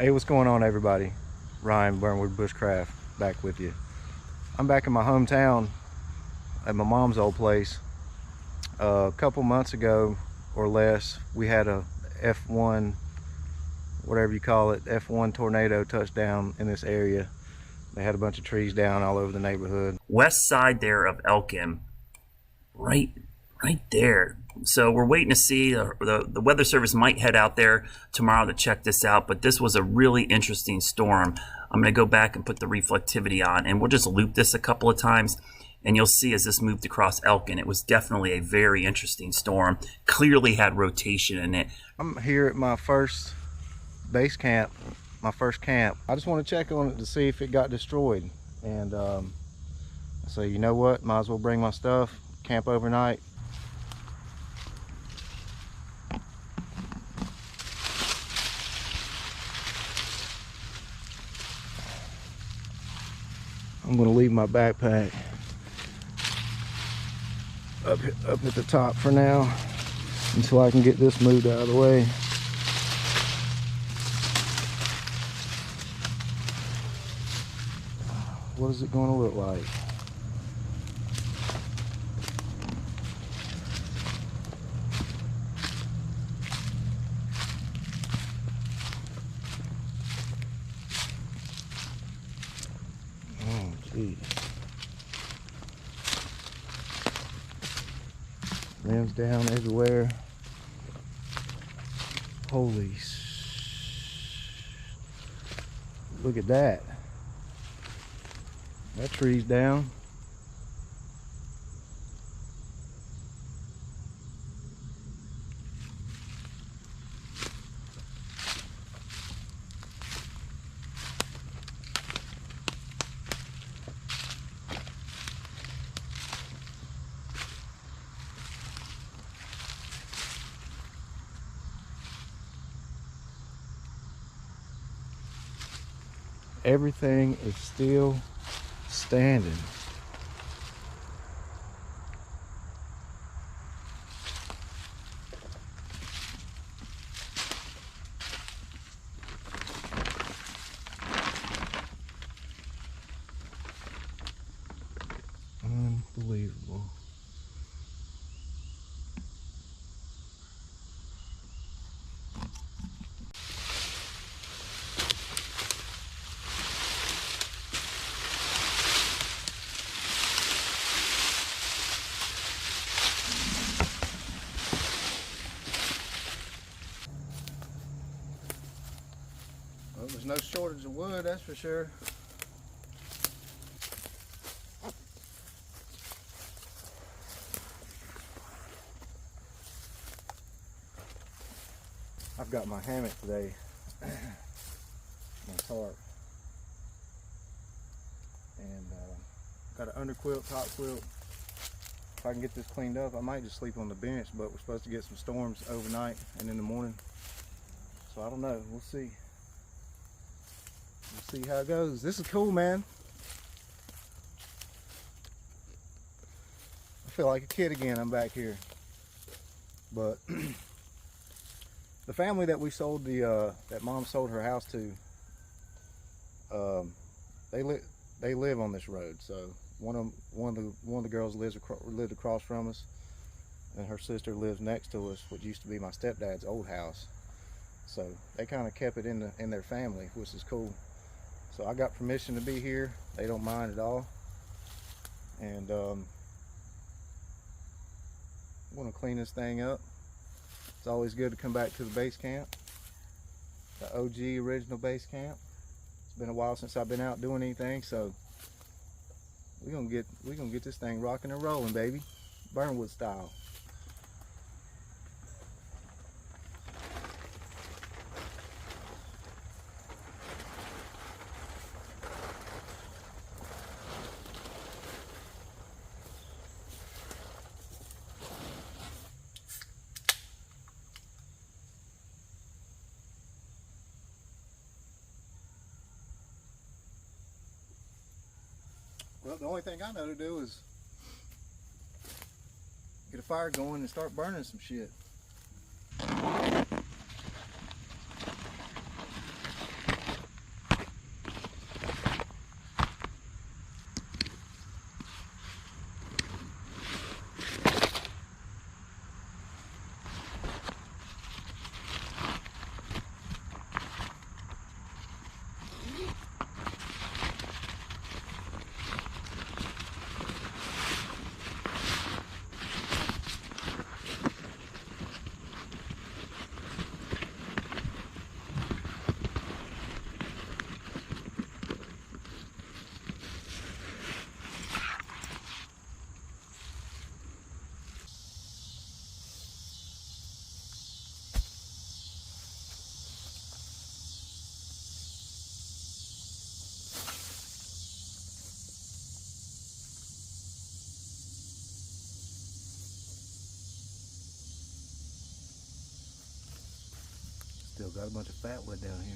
Hey, what's going on, everybody? Ryan, Burnwood Bushcraft, back with you. I'm back in my hometown at my mom's old place. A couple months ago or less, we had a F-1, whatever you call it, F-1 tornado touchdown in this area. They had a bunch of trees down all over the neighborhood. West side there of Elkin, right there. So we're waiting to see. The weather service might head out there tomorrow to check this out, but this was a really interesting storm. I'm going to go back and put the reflectivity on, and we'll just loop this a couple of times, and you'll see as this moved across Elkin, it was definitely a very interesting storm. Clearly had rotation in it. I'm here at my first base camp, my first camp. I just want to check on it to see if it got destroyed, and so you know what, might as well bring my stuff, camp overnight. I'm gonna leave my backpack up at the top for now until I can get this moved out of the way. What is it going to look like? Oh, geez. Limbs down everywhere. Holy look at that. That tree's down. Everything is still standing. Unbelievable. Well, there's no shortage of wood, that's for sure. I've got my hammock today, my tarp, and got an underquilt, top quilt. If I can get this cleaned up, I might just sleep on the bench, but we're supposed to get some storms overnight and in the morning. So I don't know, we'll see. We'll see how it goes. This is cool, man. I feel like a kid again, I'm back here. But the family that we sold that Mom sold her house to, they live on this road. So one of the girls lived across from us, and her sister lives next to us, which used to be my stepdad's old house. So they kind of kept it in their family, which is cool. So I got permission to be here. They don't mind at all, and I'm gonna clean this thing up. It's always good to come back to the base camp, the OG original base camp. It's been a while since I've been out doing anything, so we're gonna get this thing rocking and rolling, baby, Burnwood style. Well, the only thing I know to do is get a fire going and start burning some shit. Still got a bunch of fat wood down here.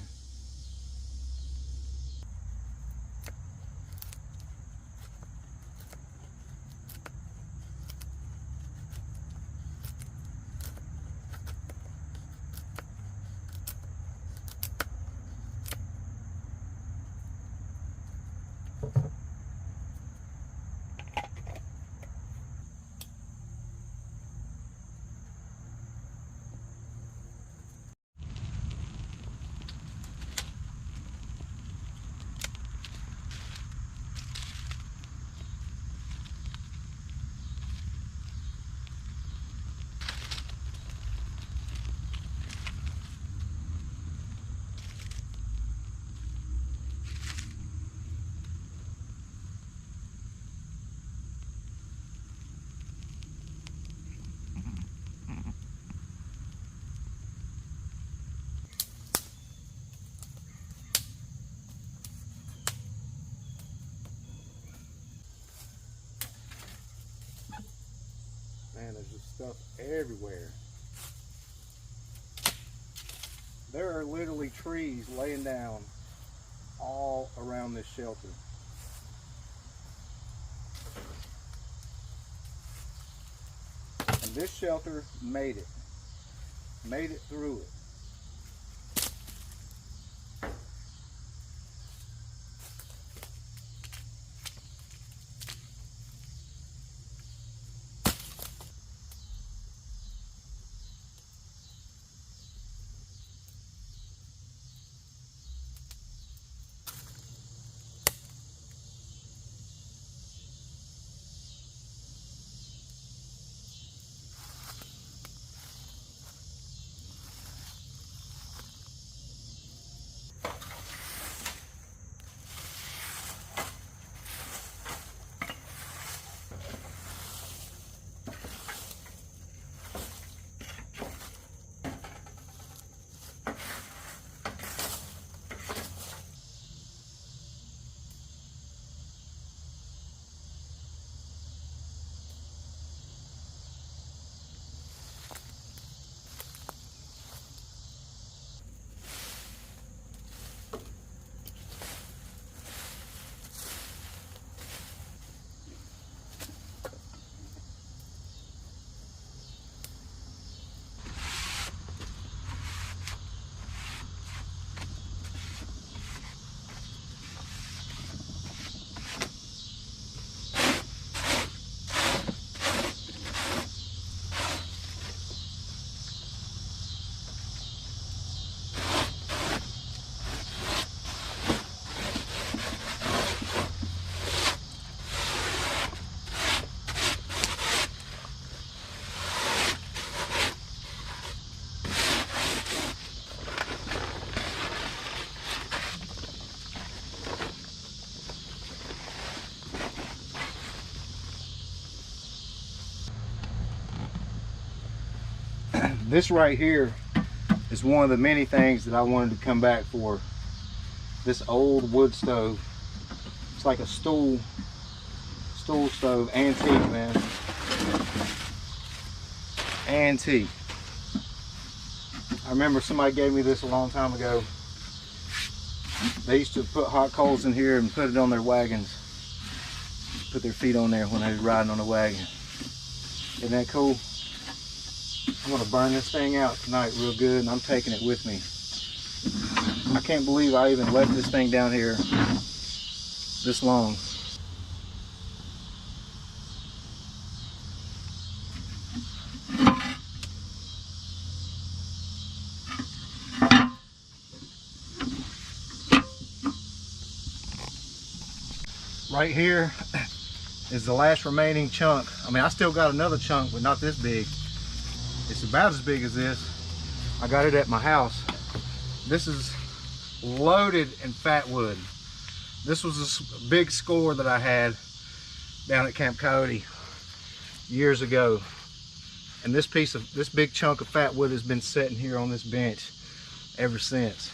Man, there's just stuff everywhere. There are literally trees laying down all around this shelter. And this shelter made it through it. This right here is one of the many things that I wanted to come back for. This old wood stove. It's like a stool stove, antique, man. Antique. I remember somebody gave me this a long time ago. They used to put hot coals in here and put it on their wagons. Put their feet on there when they was riding on the wagon. Isn't that cool? I'm gonna burn this thing out tonight real good, and I'm taking it with me. I can't believe I even left this thing down here this long. Right here is the last remaining chunk. I mean, I still got another chunk, but not this big. It's about as big as this. I got it at my house. This is loaded in fat wood. This was a big score that I had down at Camp Coyote years ago. And this big chunk of fat wood has been sitting here on this bench ever since.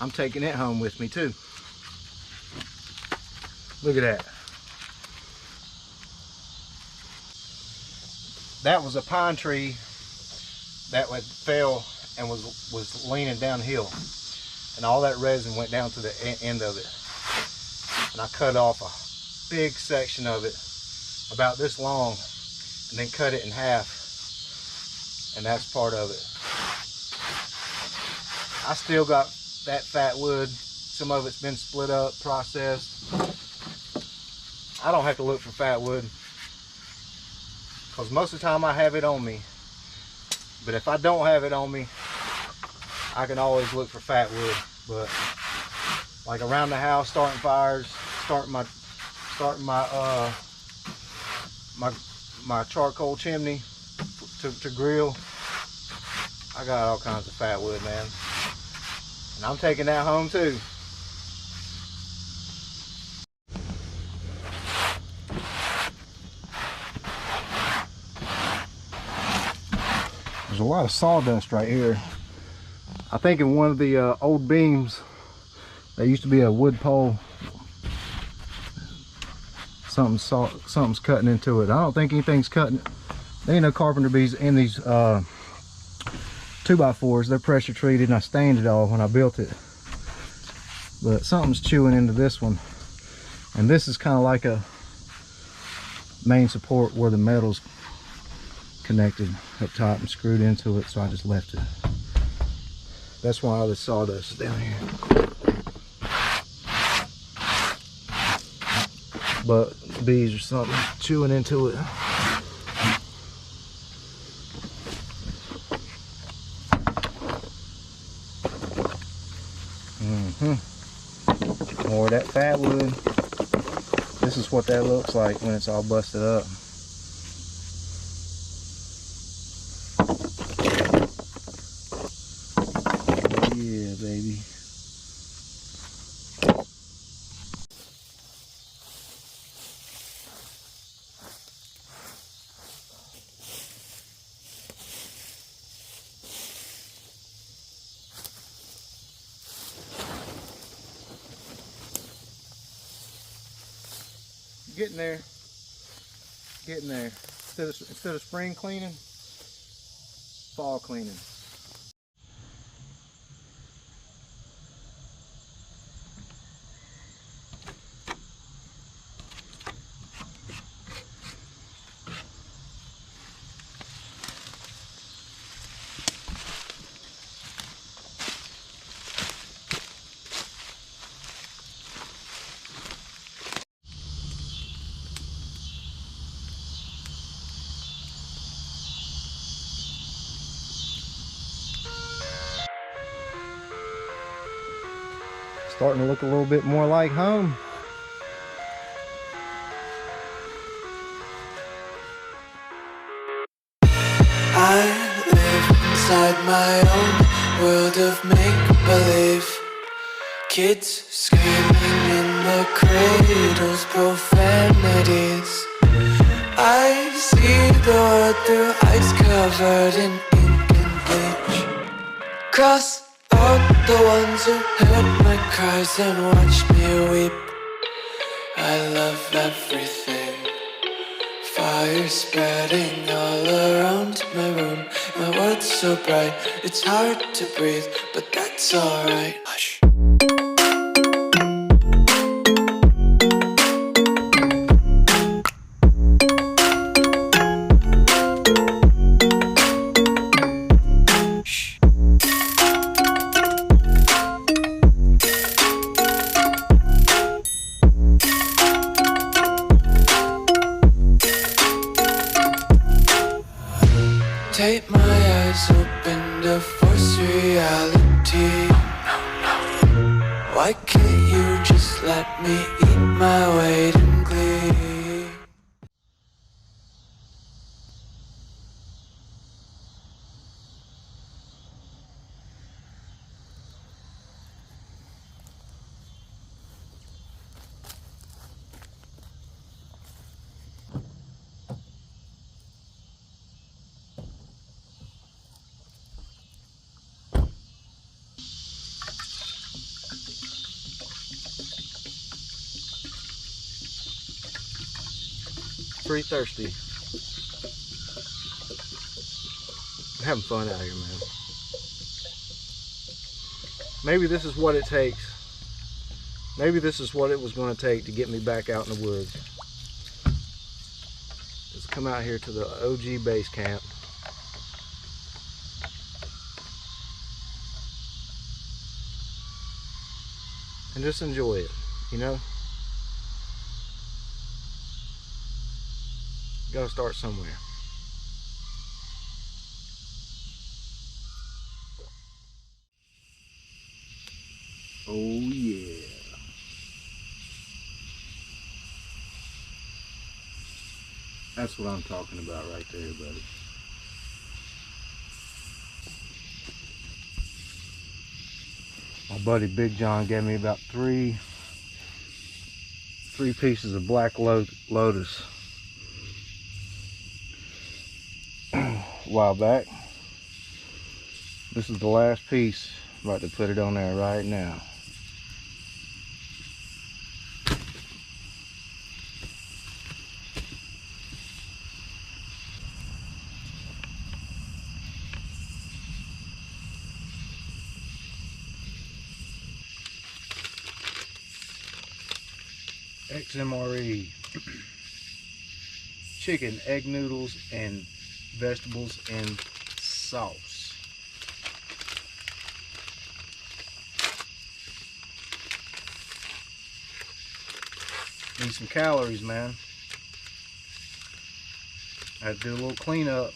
I'm taking it home with me too. Look at that. That was a pine tree that one fell and was leaning downhill, and all that resin went down to the end of it, and I cut off a big section of it about this long and then cut it in half, and that's part of it. I still got that fat wood. Some of it's been split up, processed. I don't have to look for fat wood because most of the time I have it on me. But if I don't have it on me, I can always look for fat wood. But like around the house, starting fires, starting my charcoal chimney to grill, I got all kinds of fat wood, man. And I'm taking that home too. There's a lot of sawdust right here. I think in one of the old beams, there used to be a wood pole. Something's cutting into it. I don't think anything's cutting. There ain't no carpenter bees in these 2x4s. They're pressure treated, and I stained it all when I built it. But something's chewing into this one, and this is kind of like a main support where the metal's connected up top and screwed into it, so I just left it. That's why all the sawdust is down here. But bees or something chewing into it. More of that fat wood. This is what that looks like when it's all busted up. Yeah, baby. Getting there. Getting there. Instead of spring cleaning, fall cleaning. Starting to look a little bit more like home. I live inside my own world of make-believe. Kids screaming in the cradles, profanities. I see the world through eyes covered in ink and bleach. Cross out the ones who heard my cries and watched me weep. I love everything. Fire spreading all around my room. My world's so bright, it's hard to breathe, but that's alright. Hush. Take my eyes open to force reality. Why can't you just let me eat my weight in glee? Pretty thirsty. having fun out here, man. Maybe this is what it takes. Maybe this is what it was going to take to get me back out in the woods. Let's come out here to the OG base camp. And just enjoy it, you know? You gotta start somewhere. Oh yeah. That's what I'm talking about right there, buddy. My buddy Big John gave me about three pieces of black lotus a while back. This is the last piece. I'm about to put it on there right now. XMRE. Chicken, egg noodles, and vegetables and sauce. Need some calories, man. I had to do a little cleanup.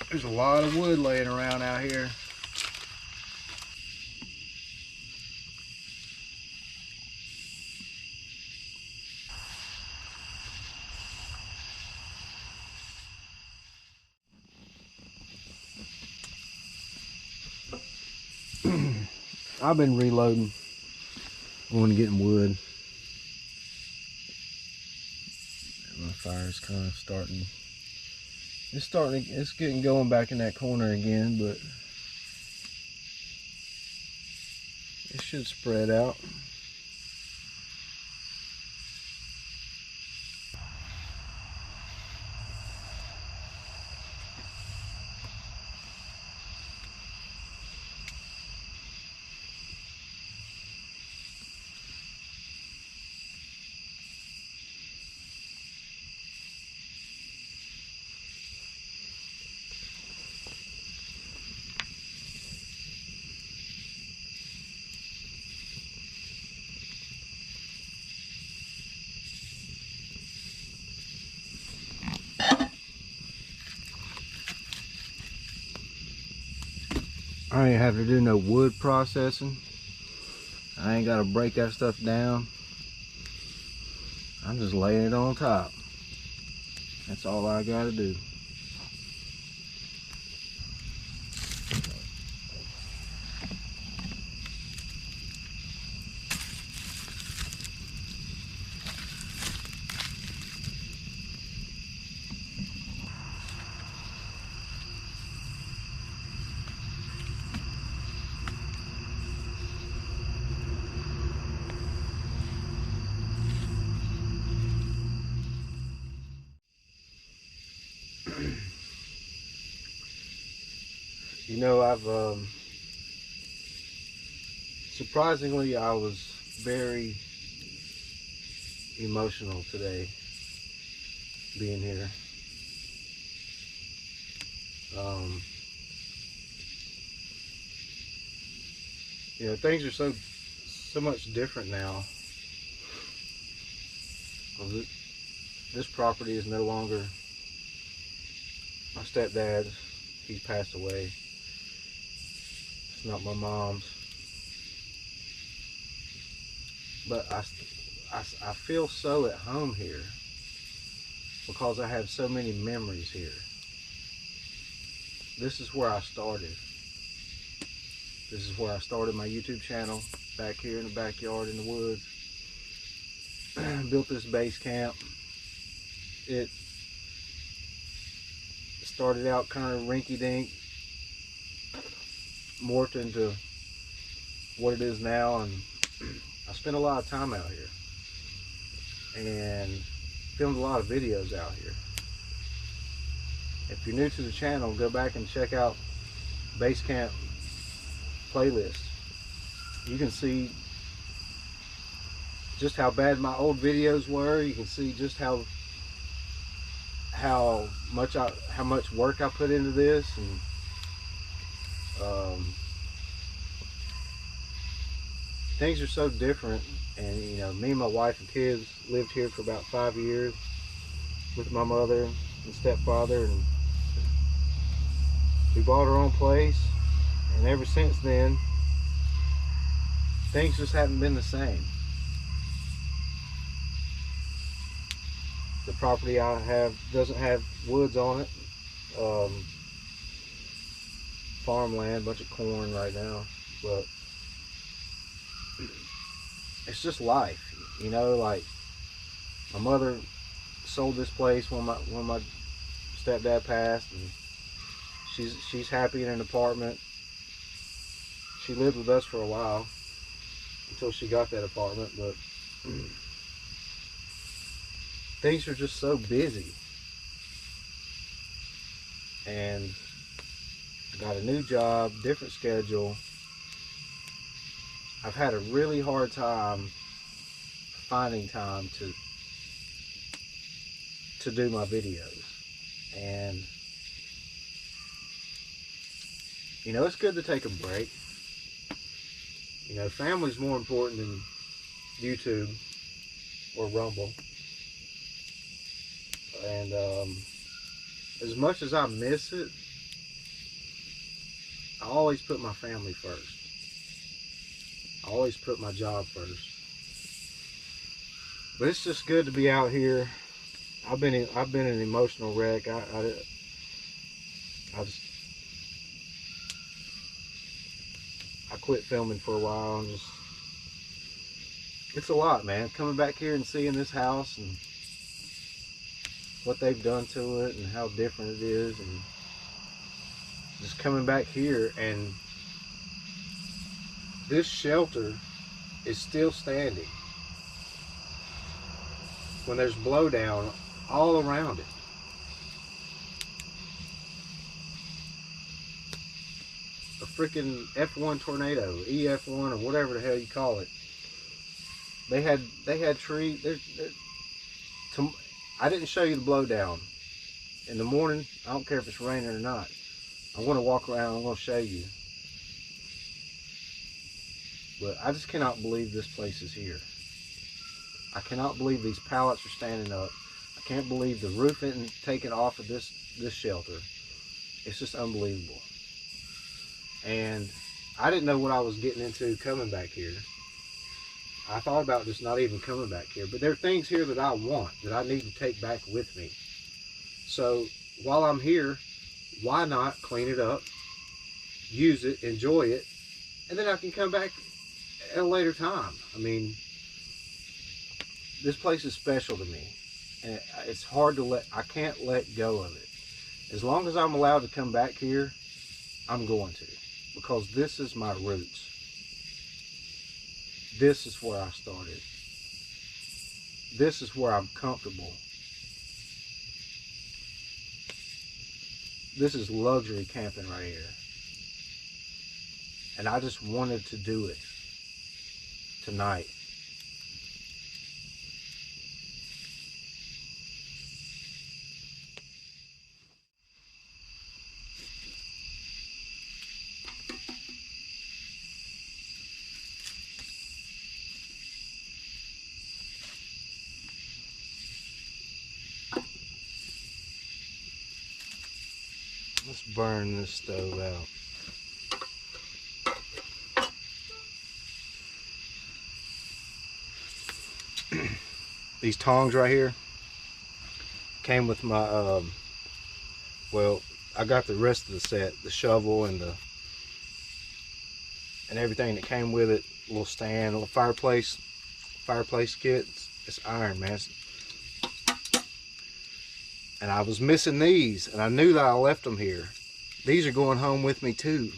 There's a lot of wood laying around out here. I've been reloading, going to getting wood. My fire's kind of starting. It's getting going back in that corner again, but it should spread out. I ain't have to do no wood processing. I ain't got to break that stuff down. I'm just laying it on top. That's all I got to do. You know, surprisingly, I was very emotional today being here. You know, things are so much different now. This property is no longer my stepdad's. He's passed away. It's not my mom's. But I feel so at home here because I have so many memories here. This is where I started. This is where I started my YouTube channel, back here in the backyard in the woods. Built this base camp. It started out kind of rinky-dink. morphed into what it is now, and I spent a lot of time out here and filmed a lot of videos out here. If you're new to the channel, go back and check out Base Camp playlist. You can see just how bad my old videos were. You can see just how much work I put into this, and things are so different. And you know, me and my wife and kids lived here for about 5 years with my mother and stepfather, and we bought our own place, and ever since then things just haven't been the same. The property I have doesn't have woods on it. Farmland, bunch of corn right now, but it's just life, you know. Like, my mother sold this place when my stepdad passed, and she's happy in an apartment. She lived with us for a while until she got that apartment, but things are just so busy. And I got a new job, different schedule. I've had a really hard time finding time to do my videos. And you know, it's good to take a break. You know, family's more important than YouTube or Rumble. And as much as I miss it, I always put my family first. I always put my job first. But it's just good to be out here. I've been an emotional wreck. I quit filming for a while, and just, it's a lot, man. Coming back here and seeing this house and what they've done to it and how different it is, and just coming back here, and this shelter is still standing when there's blowdown all around it. A freaking F-1 tornado, EF-1, or whatever the hell you call it. They had trees. I didn't show you the blowdown. In the morning, I don't care if it's raining or not, I'm going to walk around, I'm going to show you. But I just cannot believe this place is here. I cannot believe these pallets are standing up. I can't believe the roof isn't taken off of this shelter. It's just unbelievable. And I didn't know what I was getting into coming back here. I thought about just not even coming back here. But there are things here that I want, that I need to take back with me. So while I'm here, why not clean it up, use it, enjoy it, and then I can come back at a later time. I mean, this place is special to me, and it's hard to I can't let go of it. As long as I'm allowed to come back here, I'm going to, because this is my roots. This is where I started. This is where I'm comfortable. This is luxury camping right here. And I just wanted to do it tonight. Let's burn this stove out. These tongs right here came with my, well, I got the rest of the set, the shovel and everything that came with it. A little stand, a little fireplace kit. It's iron, man. And I was missing these, and I knew that I left them here. These are going home with me too.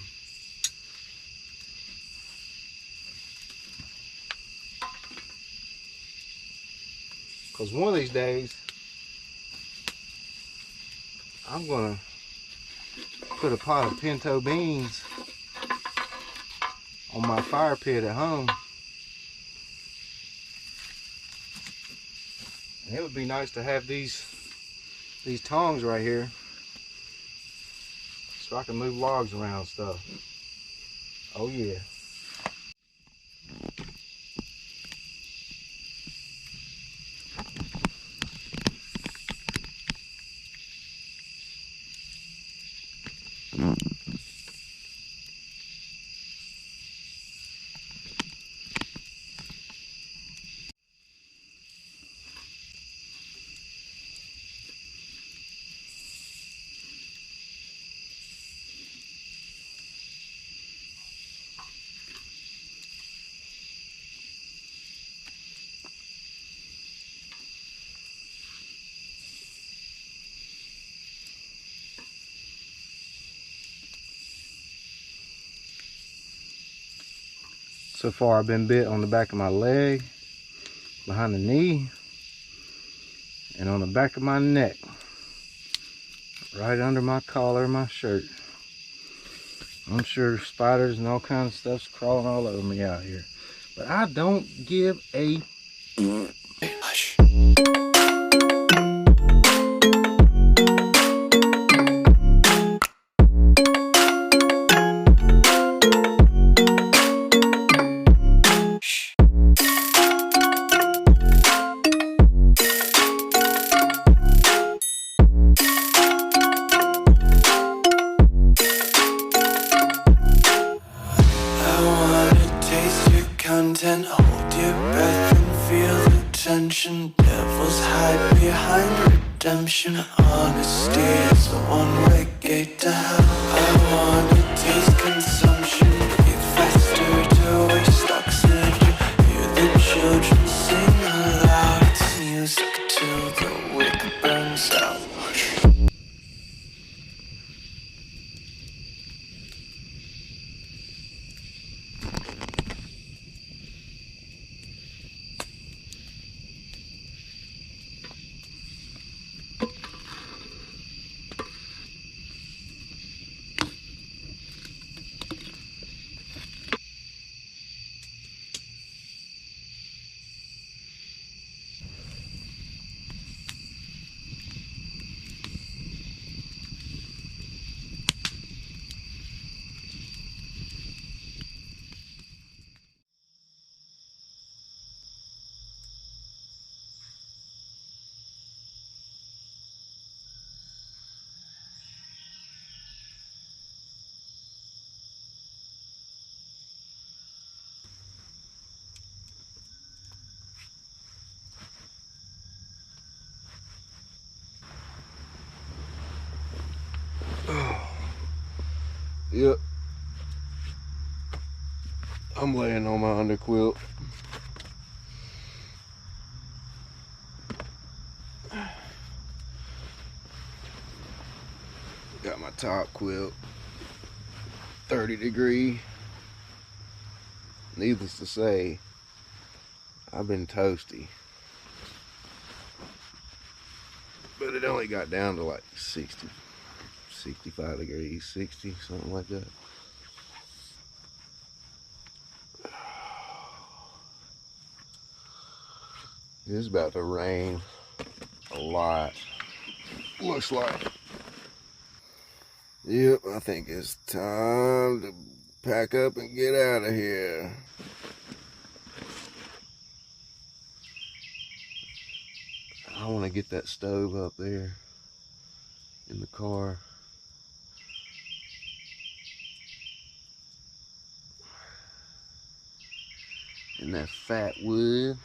Because one of these days, I'm going to put a pot of pinto beans on my fire pit at home. And it would be nice to have these tongs right here so I can move logs around and stuff. Oh yeah. So far I've been bit on the back of my leg, behind the knee, and on the back of my neck. Right under my collar of my shirt. I'm sure spiders and all kinds of stuff's crawling all over me out here. But I don't give a hush. Content, hold your breath and feel the tension. Devils hide behind redemption. Honesty is the one-way gate to hell. I wanna taste consumption. Breathe faster to waste oxygen. Hear the children sing aloud. It's music till the wick burns out. Yep. I'm laying on my underquilt. Got my top quilt. 30 degree. Needless to say, I've been toasty. But it only got down to like 60, 65 degrees, 60, something like that. It's about to rain a lot. Looks like. Yep, I think it's time to pack up and get out of here. I want to get that stove up there in the car. And that fat wood.